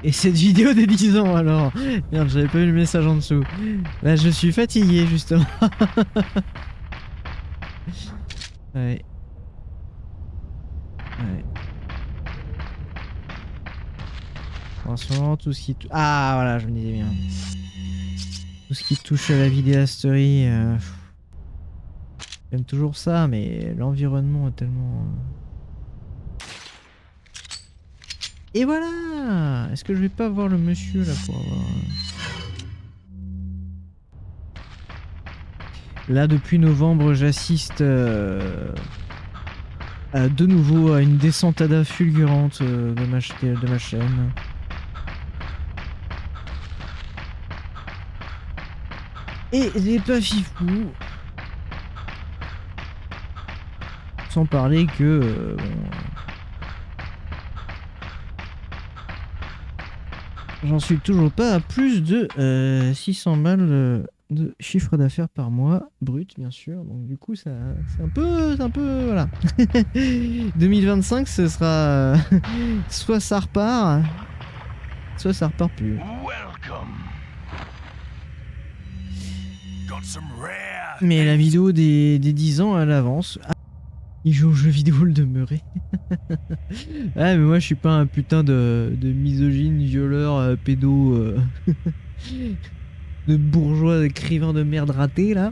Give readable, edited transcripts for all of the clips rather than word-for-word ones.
Et cette vidéo des 10 ans alors. Merde, j'avais pas vu le message en dessous. Là, je suis fatigué justement. Ouais. Ouais. En ce moment, tout ce qui... Ah, voilà, je me disais bien. Tout ce qui touche à la vidéasterie... j'aime toujours ça, mais l'environnement est tellement... Et voilà. Est-ce que je vais pas voir le monsieur, là, pour avoir... Là, depuis novembre, j'assiste de nouveau à une descentada fulgurante de ma chaîne. Et les pas fifous. Sans parler que... j'en suis toujours pas à plus de 600 balles de chiffre d'affaires par mois, brut bien sûr. Donc du coup, ça, c'est un peu, voilà. 2025, ce sera soit ça repart, soit ça repart plus. Mais la vidéo des 10 ans, elle avance. Ah, il joue aux jeux vidéo le demeuré. Ah, mais moi, je suis pas un putain de misogyne, violeur, pédo, de bourgeois, écrivain de merde raté, là.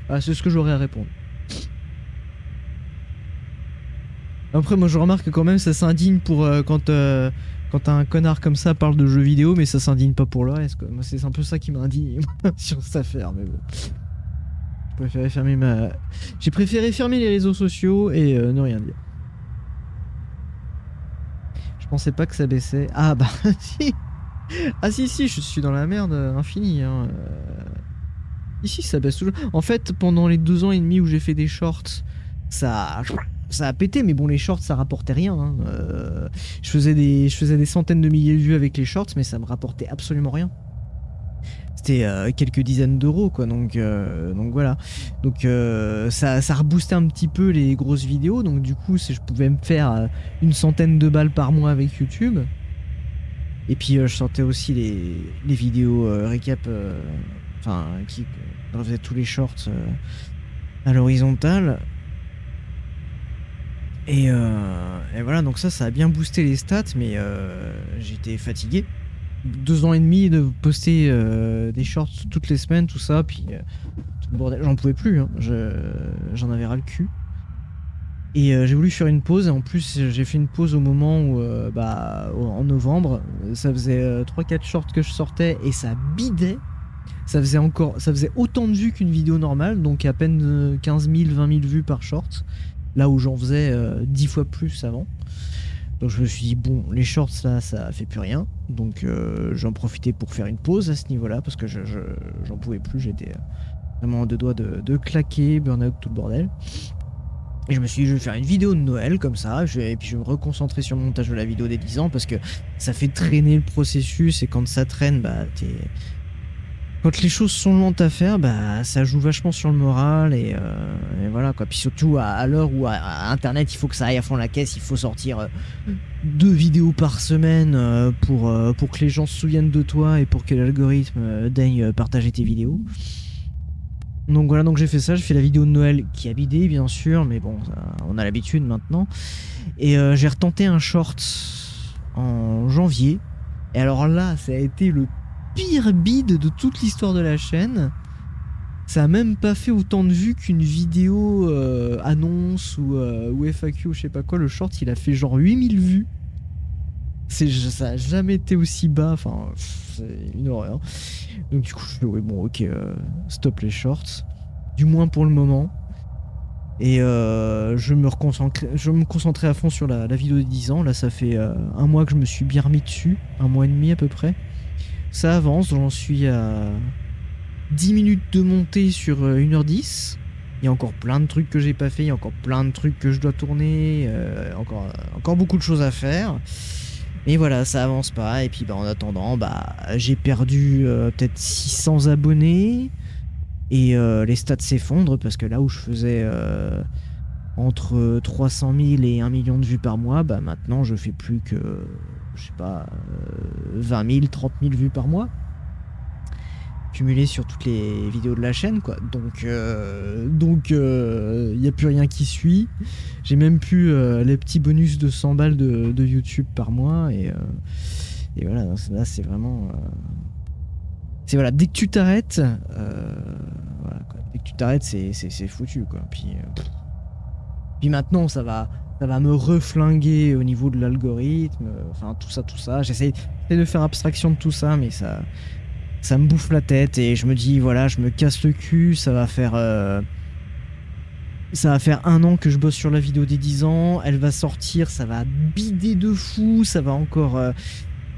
Ah, c'est ce que j'aurais à répondre. Après, moi, je remarque que quand même, ça s'indigne pour quand un connard comme ça parle de jeux vidéo, mais ça s'indigne pas pour le reste, quoi. Moi, c'est un peu ça qui m'indigne sur cette affaire, mais bon. J'ai préféré fermer les réseaux sociaux et ne rien dire. Je pensais pas que ça baissait. Ah bah si. Ah si, je suis dans la merde infinie. Hein. Ici, ça baisse toujours. En fait, pendant les 2 ans et demi où j'ai fait des shorts, ça, ça a pété. Mais bon, les shorts, ça rapportait rien. Hein. Je faisais des centaines de milliers de vues avec les shorts, mais ça me rapportait absolument rien. C'était quelques dizaines d'euros, quoi. Donc voilà. Donc ça reboostait un petit peu les grosses vidéos. Donc du coup, je pouvais me faire une centaine de balles par mois avec YouTube. Et puis je sortais aussi les vidéos récap, enfin qui faisaient tous les shorts à l'horizontale. Et voilà, donc ça a bien boosté les stats, mais j'étais fatigué. 2 ans et demi de poster des shorts toutes les semaines, tout ça, puis tout le bordel, j'en pouvais plus, hein. J'en avais ras le cul. Et j'ai voulu faire une pause, et en plus j'ai fait une pause au moment où, en novembre, ça faisait 3-4 shorts que je sortais et ça bidait. Ça faisait autant de vues qu'une vidéo normale, donc à peine 15 000, 20 000 vues par short, là où j'en faisais 10 fois plus avant. Donc je me suis dit, bon, les shorts là, ça fait plus rien, donc j'en profitais pour faire une pause à ce niveau-là, parce que j'en pouvais plus, j'étais vraiment à deux doigts de claquer, burn-out, tout le bordel. Et je me suis dit, je vais faire une vidéo de Noël comme ça, et puis je vais me reconcentrer sur le montage de la vidéo des 10 ans, parce que ça fait traîner le processus, et quand ça traîne, bah quand les choses sont lentes à faire, bah ça joue vachement sur le moral, et voilà quoi. Puis surtout à l'heure où à Internet, il faut que ça aille à fond la caisse, il faut sortir 2 vidéos par semaine pour que les gens se souviennent de toi et pour que l'algorithme daigne partager tes vidéos. Donc voilà, donc j'ai fait ça, j'ai fait la vidéo de Noël qui a bidé bien sûr, mais bon, on a l'habitude maintenant. Et j'ai retenté un short en janvier. Et alors là, ça a été le pire bide de toute l'histoire de la chaîne. Ça a même pas fait autant de vues qu'une vidéo annonce ou FAQ ou je sais pas quoi. Le short, il a fait genre 8000 vues. Ça a jamais été aussi bas, enfin, c'est une horreur. Donc du coup, je fais, ouais, bon, ok, stop les shorts, du moins pour le moment. Et je me concentrais à fond sur la vidéo de 10 ans. Là, ça fait un mois que je me suis bien remis dessus, un mois et demi à peu près. Ça avance, j'en suis à 10 minutes de montée sur 1h10. Il y a encore plein de trucs que j'ai pas fait, il y a encore plein de trucs que je dois tourner, encore beaucoup de choses à faire. Mais voilà, ça avance pas. Et puis en attendant, j'ai perdu peut-être 600 abonnés. Et les stats s'effondrent parce que là où je faisais entre 300 000 et 1 million de vues par mois, maintenant je fais plus que je sais pas, 20 000, 30 000 vues par mois. Cumulé sur toutes les vidéos de la chaîne, quoi. Donc, il n'y a plus rien qui suit. J'ai même plus les petits bonus de 100 balles de YouTube par mois. Et voilà, là, c'est vraiment... c'est voilà, dès que tu t'arrêtes, voilà, quoi. Dès que tu t'arrêtes, c'est foutu, quoi. Puis maintenant, ça va me reflinguer au niveau de l'algorithme. Enfin, tout ça. J'essaie de faire abstraction de tout ça, mais ça me bouffe la tête et je me dis voilà, je me casse le cul, ça va faire 1 an que je bosse sur la vidéo des 10 ans, elle va sortir, ça va bider de fou, ça va encore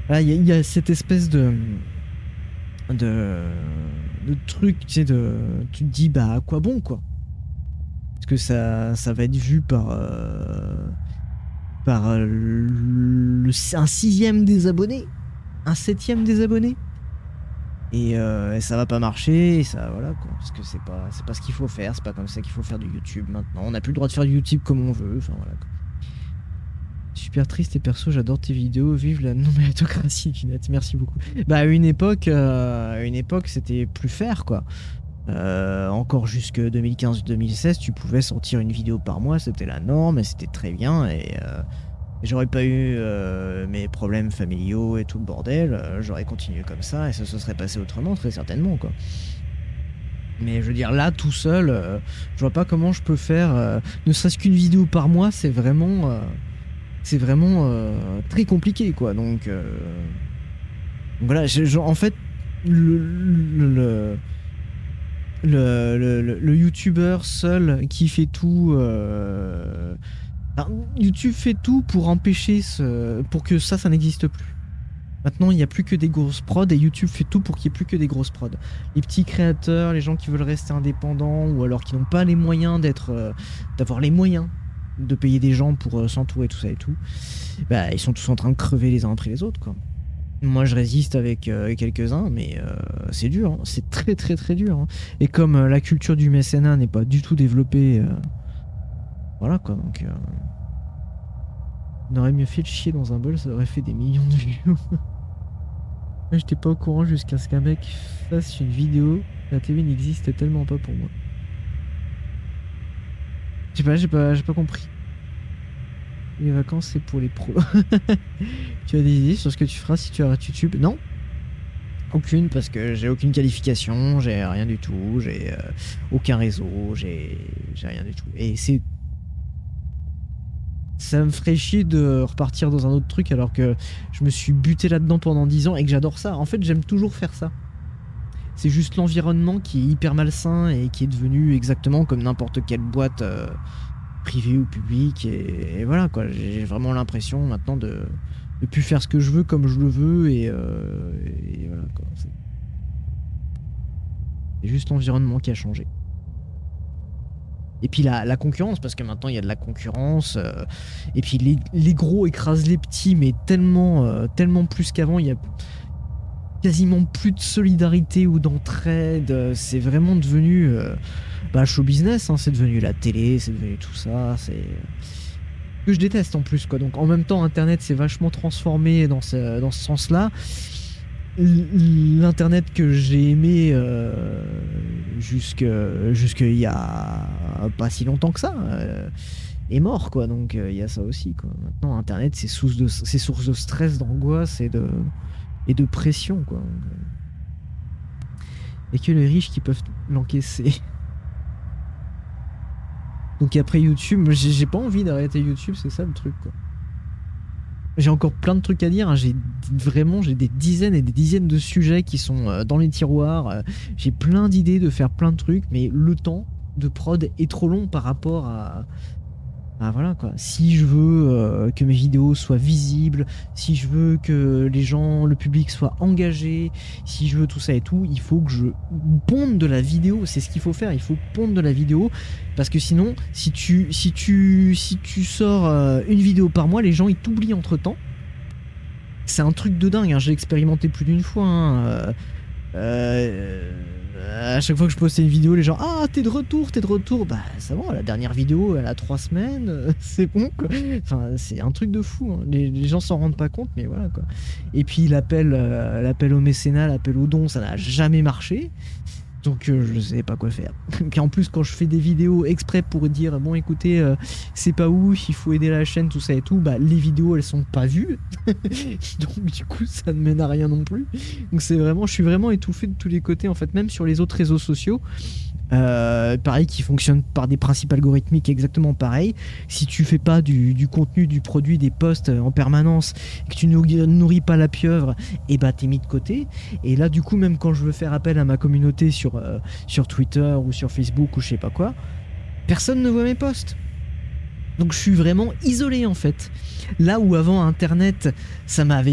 là il y a cette espèce de truc, tu sais, tu te dis bah à quoi bon, quoi, parce que ça va être vu par un 6e des abonnés, un 7e des abonnés. Et ça va pas marcher, et ça, voilà, quoi, parce que c'est pas ce qu'il faut faire, c'est pas comme ça qu'il faut faire du YouTube maintenant. On n'a plus le droit de faire du YouTube comme on veut, enfin voilà, quoi. Super triste et perso, j'adore tes vidéos, vive la non-méritocratie du net, merci beaucoup. Bah à une époque c'était plus faire, quoi. Encore jusque 2015-2016, tu pouvais sortir une vidéo par mois, c'était la norme, et c'était très bien, et j'aurais pas eu mes problèmes familiaux et tout le bordel, j'aurais continué comme ça et ça se serait passé autrement, très certainement, quoi. Mais je veux dire, là, tout seul, je vois pas comment je peux faire, ne serait-ce qu'une vidéo par mois, c'est vraiment très compliqué, quoi. Donc voilà, en fait, le youtubeur seul qui fait tout... alors, YouTube fait tout pour empêcher pour que ça n'existe plus. Maintenant, il n'y a plus que des grosses prods et YouTube fait tout pour qu'il n'y ait plus que des grosses prods. Les petits créateurs, les gens qui veulent rester indépendants ou alors qui n'ont pas les moyens d'avoir les moyens de payer des gens pour s'entourer, tout ça et tout, bah, ils sont tous en train de crever les uns après les autres, quoi. Moi, je résiste avec quelques-uns, mais c'est dur, hein. C'est très très très dur, hein. Et comme la culture du mécénat n'est pas du tout développée, voilà, quoi, donc... on aurait mieux fait de chier dans un bol, ça aurait fait des millions de vues. Moi, j'étais pas au courant jusqu'à ce qu'un mec fasse une vidéo. La TV n'existe tellement pas pour moi. J'ai pas compris. Les vacances, c'est pour les pros. Tu as des idées sur ce que tu feras si tu arrêtes YouTube? Non. Aucune, parce que j'ai aucune qualification, j'ai rien du tout, j'ai aucun réseau, j'ai rien du tout. Et ça me ferait chier de repartir dans un autre truc alors que je me suis buté là-dedans pendant 10 ans et que j'adore ça. En fait, j'aime toujours faire ça. C'est juste l'environnement qui est hyper malsain et qui est devenu exactement comme n'importe quelle boîte privée ou publique. Et voilà, quoi. J'ai vraiment l'impression maintenant de plus faire ce que je veux comme je le veux. Et voilà, quoi. C'est juste l'environnement qui a changé. Et puis la concurrence, parce que maintenant il y a de la concurrence, et puis les gros écrasent les petits, mais tellement plus qu'avant, il y a quasiment plus de solidarité ou d'entraide, c'est vraiment devenu show business, hein, c'est devenu la télé, c'est devenu tout ça, c'est... que je déteste en plus, quoi. Donc en même temps, Internet s'est vachement transformé dans ce sens-là. L'internet que j'ai aimé jusque il y a pas si longtemps que ça est mort, quoi. Donc il y a ça aussi, quoi. Maintenant, Internet, c'est source de stress, d'angoisse et de pression, quoi. Et que les riches qui peuvent l'encaisser. Donc après YouTube, j'ai pas envie d'arrêter YouTube, c'est ça le truc, quoi. J'ai encore plein de trucs à dire, hein. J'ai des dizaines et des dizaines de sujets qui sont dans les tiroirs. J'ai plein d'idées de faire plein de trucs, mais le temps de prod est trop long par rapport à voilà, quoi. Si je veux que mes vidéos soient visibles, si je veux que le public soit engagé, si je veux tout ça et tout, il faut que je ponde de la vidéo. C'est ce qu'il faut faire, il faut pondre de la vidéo, parce que sinon, si tu sors une vidéo par mois, les gens ils t'oublient entre temps. C'est un truc de dingue, hein. J'ai expérimenté plus d'une fois, hein. à chaque fois que je postais une vidéo, les gens ah t'es de retour. Bah ça va, la dernière vidéo elle a 3 semaines, c'est bon quoi. Enfin c'est un truc de fou. Hein. Les gens s'en rendent pas compte, mais voilà quoi. Et puis l'appel au mécénat, l'appel au don, ça n'a jamais marché. Donc je sais pas quoi faire. Puis en plus quand je fais des vidéos exprès pour dire bon écoutez c'est pas ouf, il faut aider la chaîne tout ça et tout, bah les vidéos elles sont pas vues. Donc du coup ça ne mène à rien non plus. Donc c'est vraiment, je suis vraiment étouffé de tous les côtés en fait, même sur les autres réseaux sociaux. Pareil qui fonctionne par des principes algorithmiques exactement pareil. Si tu fais pas du contenu, du produit, des posts en permanence, que tu nourris pas la pieuvre, et bah t'es mis de côté. Et là du coup même quand je veux faire appel à ma communauté sur Twitter ou sur Facebook ou je sais pas quoi, personne ne voit mes posts. Donc je suis vraiment isolé en fait. Là où avant Internet, ça m'a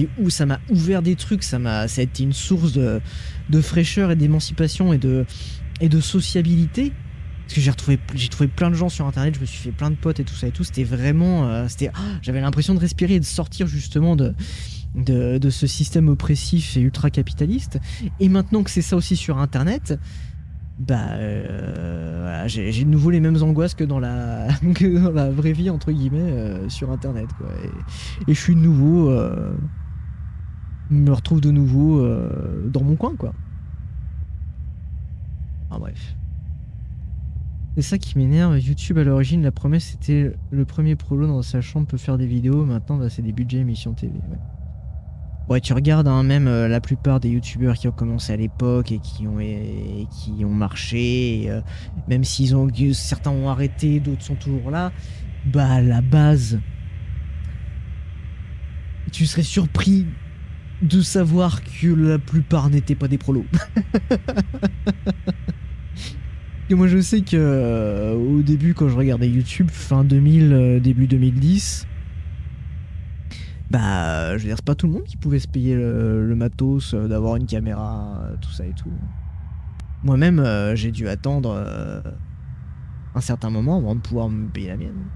ouvert des trucs, ça a été une source de fraîcheur et d'émancipation et de sociabilité. Parce que j'ai trouvé plein de gens sur Internet, je me suis fait plein de potes et tout ça et tout. C'était vraiment, j'avais l'impression de respirer et de sortir justement de ce système oppressif et ultra capitaliste. Et maintenant que c'est ça aussi sur Internet, bah voilà, j'ai de nouveau les mêmes angoisses que dans la vraie vie entre guillemets sur Internet quoi. Et je suis de nouveau, me retrouve de nouveau dans mon coin quoi. Ah bref. C'est ça qui m'énerve. YouTube à l'origine, la promesse c'était le premier prolo dans sa chambre peut faire des vidéos. Maintenant, bah, c'est des budgets émissions TV. Ouais, tu regardes hein, même la plupart des youtubeurs qui ont commencé à l'époque et qui ont marché, et, même s'ils ont certains ont arrêté, d'autres sont toujours là. Bah à la base, tu serais surpris de savoir que la plupart n'étaient pas des prolos. Et moi je sais que au début quand je regardais YouTube, fin 2000, début 2010, bah je veux dire c'est pas tout le monde qui pouvait se payer le matos, d'avoir une caméra, tout ça et tout. Moi-même j'ai dû attendre un certain moment avant de pouvoir me payer la mienne.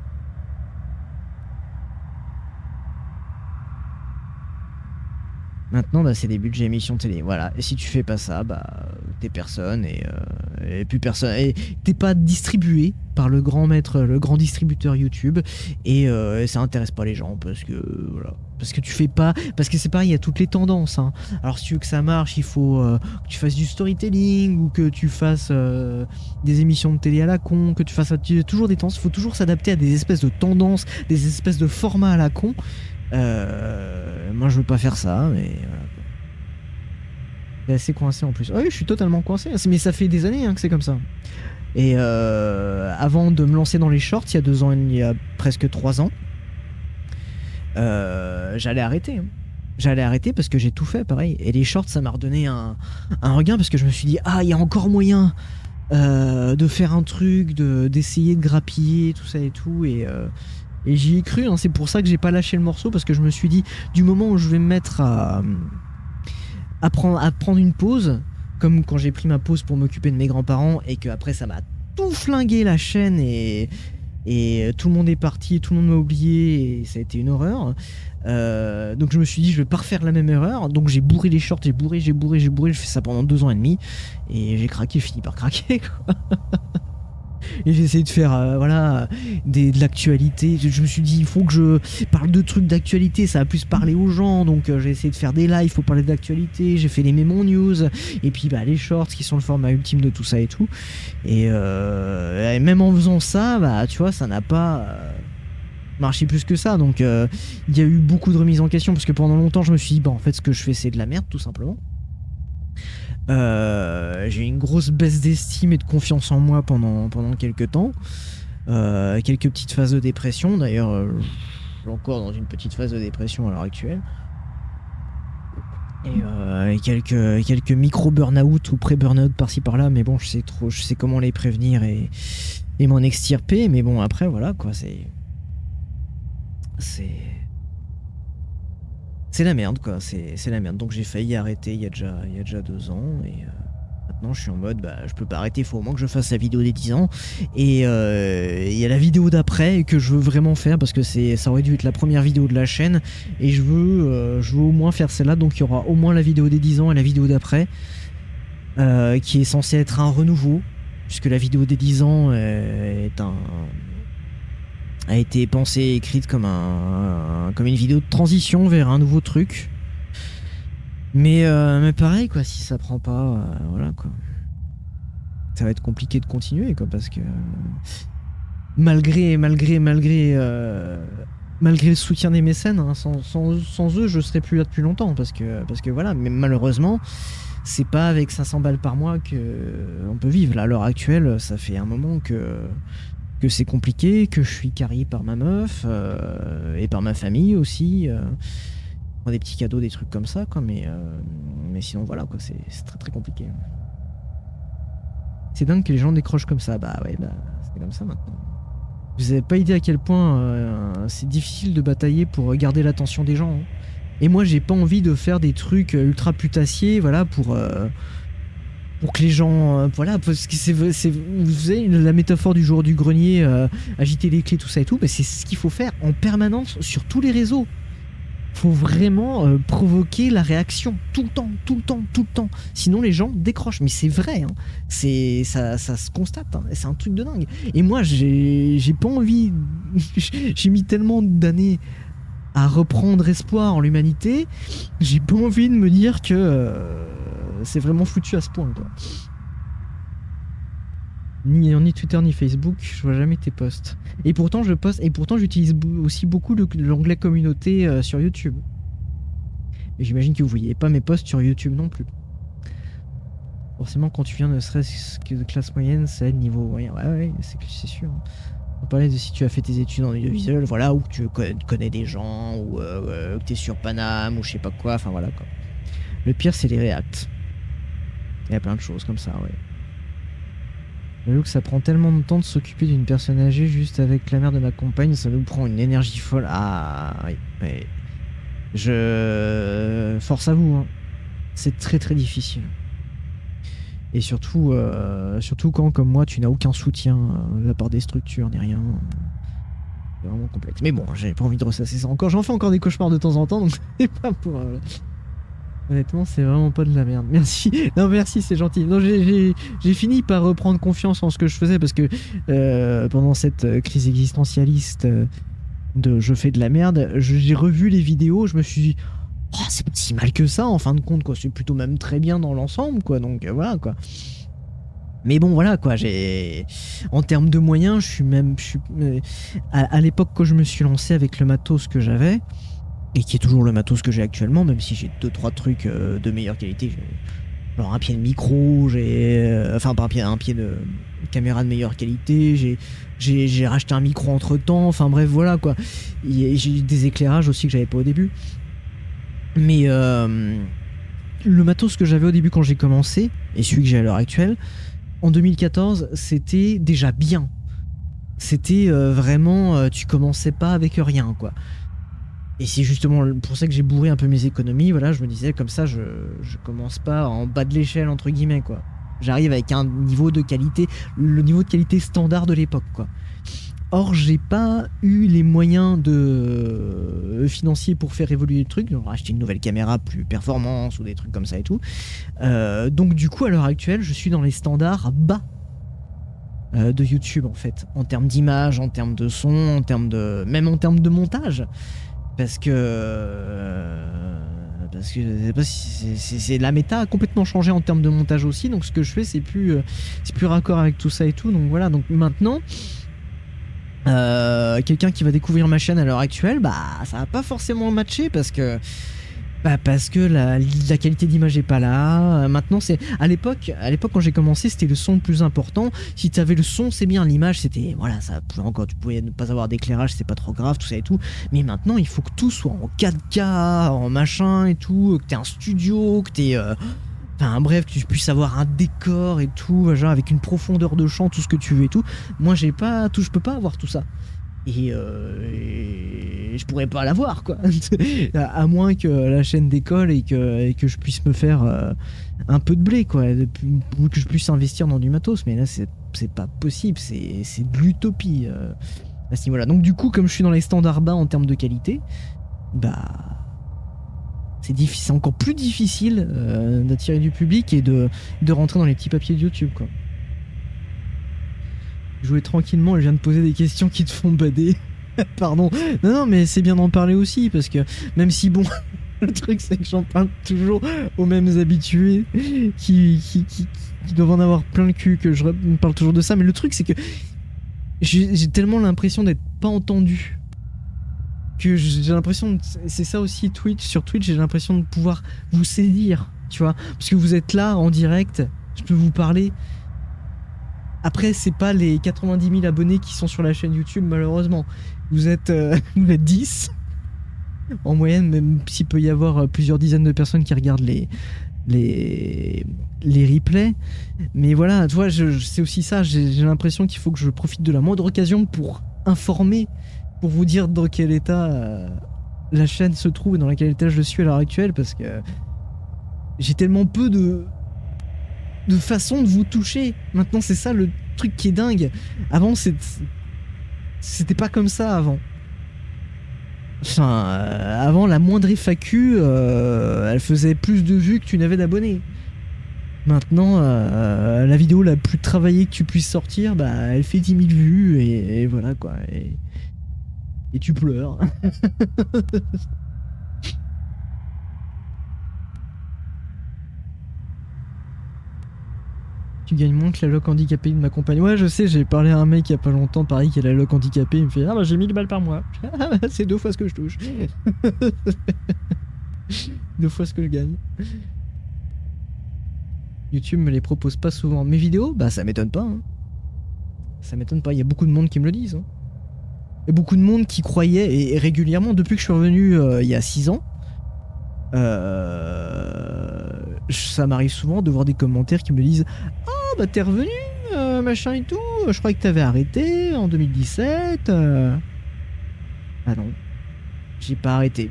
Maintenant, bah, c'est des budgets émissions télé, voilà. Et si tu fais pas ça, bah, t'es personne et plus personne. Et t'es pas distribué par le grand maître, le grand distributeur YouTube. Et ça intéresse pas les gens parce que voilà. Parce que tu fais pas. Parce que c'est pareil, il y a toutes les tendances. Hein. Alors, si tu veux que ça marche, il faut que tu fasses du storytelling ou que tu fasses des émissions de télé à la con, que tu fasses toujours des tendances. Il faut toujours s'adapter à des espèces de tendances, des espèces de formats à la con. Moi je veux pas faire ça, mais voilà. C'est assez coincé en plus. Oui, je suis totalement coincé, mais ça fait des années hein, que c'est comme ça. Et avant de me lancer dans les shorts, il y a 2 ans, il y a presque 3 ans, j'allais arrêter. Hein. J'allais arrêter parce que j'ai tout fait pareil. Et les shorts, ça m'a redonné un regain parce que je me suis dit, ah, il y a encore moyen de faire un truc, d'essayer de grappiller, tout ça et tout. Et j'y ai cru, hein, c'est pour ça que j'ai pas lâché le morceau, parce que je me suis dit, du moment où je vais me mettre à prendre une pause, comme quand j'ai pris ma pause pour m'occuper de mes grands-parents, et que après ça m'a tout flingué la chaîne, et tout le monde est parti, tout le monde m'a oublié, et ça a été une horreur. Donc je me suis dit, je vais pas refaire la même erreur, donc j'ai bourré les shorts, j'ai bourré, je fais ça pendant 2 ans et demi, et j'ai craqué, fini par craquer, quoi. Et j'ai essayé de faire voilà, de l'actualité. Je me suis dit, il faut que je parle de trucs d'actualité, ça va plus parler aux gens. Donc j'ai essayé de faire des lives, il faut parler d'actualité. J'ai fait les mémons news, et puis bah, les shorts qui sont le format ultime de tout ça et tout. Et même en faisant ça, bah, tu vois, ça n'a pas marché plus que ça. Donc il y a eu beaucoup de remises en question, parce que pendant longtemps, je me suis dit, bah, en fait, ce que je fais, c'est de la merde, tout simplement. J'ai eu une grosse baisse d'estime et de confiance en moi pendant quelques temps, quelques petites phases de dépression. D'ailleurs je suis encore dans une petite phase de dépression à l'heure actuelle, et quelques micro burn-out ou pré-burn-out par-ci par-là, mais bon, je sais comment les prévenir et m'en extirper. Mais bon, après voilà quoi, c'est la merde quoi, c'est la merde. Donc j'ai failli arrêter il y a déjà 2 ans, et maintenant je suis en mode bah je peux pas arrêter, il faut au moins que je fasse la vidéo des 10 ans. Et il y a la vidéo d'après que je veux vraiment faire, parce que ça aurait dû être la première vidéo de la chaîne, et je veux au moins faire celle-là. Donc il y aura au moins la vidéo des 10 ans et la vidéo d'après. qui est censé être un renouveau, puisque la vidéo des 10 ans a été pensée et écrite comme comme une vidéo de transition vers un nouveau truc. Mais pareil, quoi, si ça prend pas, voilà, quoi. Ça va être compliqué de continuer, quoi, parce que malgré le soutien des mécènes, hein, sans eux, je serais plus là depuis longtemps, parce que voilà, mais malheureusement, c'est pas avec 500 balles par mois que on peut vivre. Là, à l'heure actuelle, ça fait un moment que c'est compliqué, que je suis carrié par ma meuf et par ma famille aussi. Des petits cadeaux, des trucs comme ça, quoi, mais sinon, voilà, quoi, c'est très très compliqué. C'est dingue que les gens décrochent comme ça. Bah ouais, bah c'est comme ça maintenant. Vous avez pas idée à quel point c'est difficile de batailler pour garder l'attention des gens, hein. Et moi, j'ai pas envie de faire des trucs ultra putassiers, voilà, pour que les gens, voilà, parce que vous savez, la métaphore du jour du grenier, agiter les clés, tout ça et tout, bah, c'est ce qu'il faut faire en permanence sur tous les réseaux. Faut vraiment provoquer la réaction tout le temps, tout le temps, tout le temps. Sinon les gens décrochent. Mais c'est vrai, hein. Ça se constate, hein. C'est un truc de dingue. Et moi j'ai pas envie. J'ai mis tellement d'années à reprendre espoir en l'humanité. J'ai pas envie de me dire que c'est vraiment foutu à ce point, quoi. Ni Twitter ni Facebook, je vois jamais tes posts. Et pourtant je poste, et pourtant j'utilise aussi beaucoup l'onglet communauté sur YouTube. Mais j'imagine que vous voyez pas mes posts sur YouTube non plus. Forcément, quand tu viens ne serait-ce que de classe moyenne, ça aide niveau moyen. Ouais, c'est sûr. On parlait de si tu as fait tes études en audiovisuel, voilà, ou que tu connais des gens, ou que t'es sur Paname, ou je sais pas quoi, enfin voilà, quoi. Le pire, c'est les React. Il y a plein de choses comme ça, ouais. J'avoue que ça prend tellement de temps de s'occuper d'une personne âgée juste avec la mère de ma compagne, ça nous prend une énergie folle. Ah, oui, ouais. Force à vous, hein. C'est très très difficile. Et surtout quand, comme moi, tu n'as aucun soutien de la part des structures ni rien. C'est vraiment complexe. Mais bon, j'ai pas envie de ressasser ça encore. J'en fais encore des cauchemars de temps en temps, donc c'est pas pour... Honnêtement, c'est vraiment pas de la merde. Merci. Non, merci, c'est gentil. Non, j'ai fini par reprendre confiance en ce que je faisais parce que pendant cette crise existentialiste de je fais de la merde, j'ai revu les vidéos, je me suis dit, oh, c'est pas si mal que ça en fin de compte, quoi. C'est plutôt même très bien dans l'ensemble, quoi. Donc voilà, quoi. Mais bon, voilà, quoi. En termes de moyens, à l'époque quand je me suis lancé avec le matos que j'avais, et qui est toujours le matos que j'ai actuellement, même si j'ai 2-3 trucs de meilleure qualité. Genre un pied de micro, enfin pas un pied de caméra de meilleure qualité, j'ai racheté un micro entre temps, enfin bref, voilà, quoi. J'ai des éclairages aussi que j'avais pas au début. Mais le matos que j'avais au début quand j'ai commencé, et celui que j'ai à l'heure actuelle, en 2014, c'était déjà bien. C'était vraiment, tu commençais pas avec rien, quoi. Et c'est justement pour ça que j'ai bourré un peu mes économies, voilà, je me disais comme ça je commence pas en bas de l'échelle entre guillemets, quoi. J'arrive avec un niveau de qualité, le niveau de qualité standard de l'époque, quoi. Or j'ai pas eu les moyens financiers pour faire évoluer le truc, donc acheter une nouvelle caméra plus performance ou des trucs comme ça et tout. Donc du coup à l'heure actuelle je suis dans les standards bas de YouTube en fait, en termes d'image, en termes de son, même en termes de montage. Parce que je sais pas si c'est la méta a complètement changé en termes de montage aussi, donc ce que je fais c'est plus raccord avec tout ça et tout, donc voilà. Donc maintenant quelqu'un qui va découvrir ma chaîne à l'heure actuelle, bah ça va pas forcément matcher parce que la qualité d'image est pas là. Maintenant, c'est à l'époque quand j'ai commencé, c'était le son le plus important. Si tu avais le son, c'est bien. L'image, c'était voilà, ça pouvait encore, tu pouvais ne pas avoir d'éclairage, c'est pas trop grave, tout ça et tout. Mais maintenant, il faut que tout soit en 4K, en machin et tout, que t'aies un studio, que t'aies enfin bref, que tu puisses avoir un décor et tout, genre avec une profondeur de champ, tout ce que tu veux et tout. Moi, je peux pas avoir tout ça. Et je pourrais pas l'avoir, quoi. À moins que la chaîne décolle et que je puisse me faire un peu de blé, quoi, ou que je puisse investir dans du matos. Mais là c'est pas possible, c'est de l'utopie à ce niveau-là. Donc du coup, comme je suis dans les standards bas en termes de qualité, bah c'est encore plus difficile d'attirer du public et de rentrer dans les petits papiers de YouTube, quoi. Jouer tranquillement et je viens de poser des questions qui te font bader. Pardon. Non, mais c'est bien d'en parler aussi, parce que même si, bon, le truc c'est que j'en parle toujours aux mêmes habitués qui doivent en avoir plein le cul, que je parle toujours de ça, mais le truc c'est que j'ai tellement l'impression d'être pas entendu. Que j'ai l'impression, c'est ça aussi Twitch, sur Twitch j'ai l'impression de pouvoir vous séduire, tu vois, parce que vous êtes là en direct, je peux vous parler. Après c'est pas les 90 000 abonnés qui sont sur la chaîne YouTube malheureusement, vous êtes 10 en moyenne, même s'il peut y avoir plusieurs dizaines de personnes qui regardent les replays, mais voilà, tu vois, c'est aussi ça, j'ai l'impression qu'il faut que je profite de la moindre occasion pour informer, pour vous dire dans quel état la chaîne se trouve et dans quel état je suis à l'heure actuelle, parce que j'ai tellement peu de façon de vous toucher. Maintenant, c'est ça le truc qui est dingue. Avant, c'était pas comme ça avant. Enfin, avant, la moindre FAQ, elle faisait plus de vues que tu n'avais d'abonnés. Maintenant, la vidéo la plus travaillée que tu puisses sortir, bah, elle fait 10 000 vues et voilà quoi. Et tu pleures. Tu gagnes moins que la loc handicapée de ma compagne. Ouais, je sais, j'ai parlé à un mec il y a pas longtemps, pareil, qui a la loc handicapée. Il me fait: ah bah j'ai 1000 balles par mois. Ah bah c'est 2 fois ce que je touche. 2 fois ce que je gagne. YouTube me les propose pas souvent. Mes vidéos, bah ça m'étonne pas. Hein. Ça m'étonne pas, il y a beaucoup de monde qui me le disent. Hein. Il y a beaucoup de monde qui croyait, et régulièrement, depuis que je suis revenu il y a 6 ans, ça m'arrive souvent de voir des commentaires qui me disent: ah bah t'es revenu, machin et tout, je croyais que t'avais arrêté en 2017. Ah non, j'ai pas arrêté.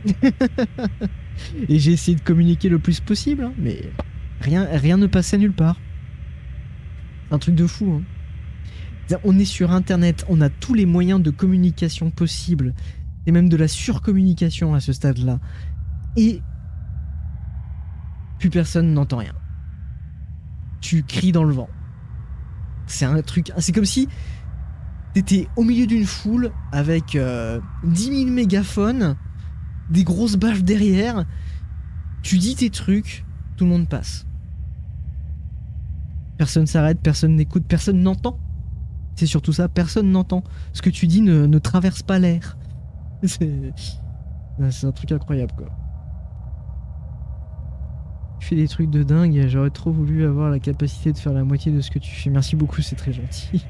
Et j'ai essayé de communiquer le plus possible, hein, mais rien ne passait nulle part. C'est un truc de fou. Hein. On est sur internet, on a tous les moyens de communication possibles, et même de la surcommunication à ce stade-là. Et plus personne n'entend rien. Tu cries dans le vent. C'est un truc. C'est comme si t'étais au milieu d'une foule avec 10 000 mégaphones, des grosses bâches derrière. Tu dis tes trucs, tout le monde passe. Personne s'arrête, personne n'écoute, personne n'entend. C'est surtout ça, personne n'entend. Ce que tu dis ne traverse pas l'air. C'est un truc incroyable, quoi. Tu fais des trucs de dingue, j'aurais trop voulu avoir la capacité de faire la moitié de ce que tu fais. Merci beaucoup, c'est très gentil.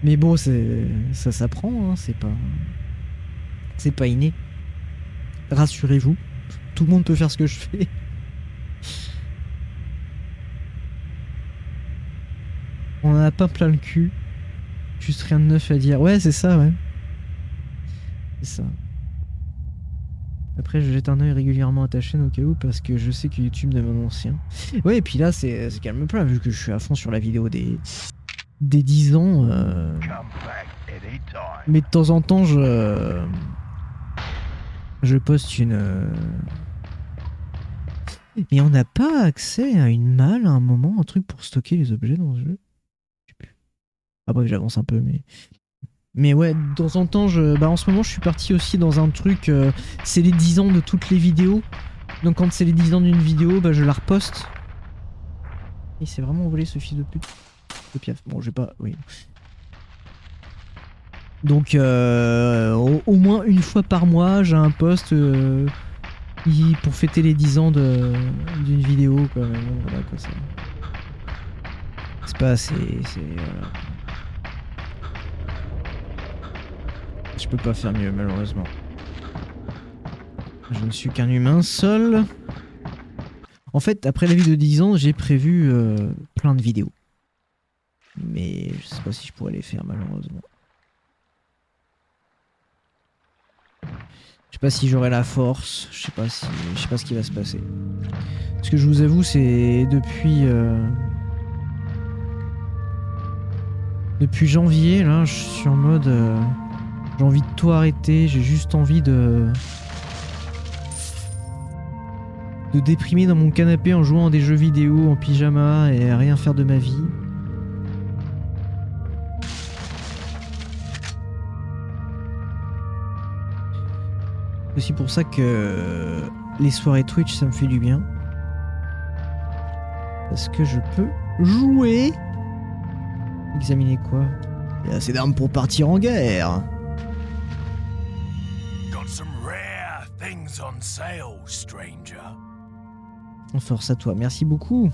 Mais bon, ça s'apprend, hein, c'est pas inné. Rassurez-vous, tout le monde peut faire ce que je fais. On en a pas plein le cul. Juste rien de neuf à dire. Ouais, c'est ça, ouais. C'est ça. Après, je jette un œil régulièrement à ta chaîne au cas où, parce que je sais que YouTube demande ancien. Ouais, et puis là, c'est calme plat, vu que je suis à fond sur la vidéo des 10 ans. Mais de temps en temps, je poste une... Mais on n'a pas accès à une malle à un moment, un truc pour stocker les objets dans ce jeu. Ah bref, j'avance un peu, mais ouais, de temps en temps, en ce moment, je suis parti aussi dans un truc, c'est les 10 ans de toutes les vidéos. Donc quand c'est les 10 ans d'une vidéo, bah je la reposte. Et c'est vraiment volé ce fils de pute. De Piaf. Bon, j'ai pas... Oui. Donc, au moins une fois par mois, j'ai un post pour fêter les 10 ans d'une vidéo, quoi. Voilà, quoi, ça... C'est pas assez... Voilà. Je peux pas faire mieux, malheureusement. Je ne suis qu'un humain seul. En fait, après la vie de 10 ans, j'ai prévu plein de vidéos. Mais je sais pas si je pourrais les faire, malheureusement. Je sais pas si j'aurai la force. Je sais pas ce qui va se passer. Ce que je vous avoue, c'est depuis janvier, là, je suis en mode... j'ai envie de tout arrêter, j'ai juste envie de de déprimer dans mon canapé en jouant à des jeux vidéo en pyjama et à rien faire de ma vie. C'est aussi pour ça que les soirées Twitch, ça me fait du bien. Parce que je peux jouer. Examiner quoi? Il y a assez d'armes pour partir en guerre. Got some rare things on sale, stranger. Force à toi, merci beaucoup.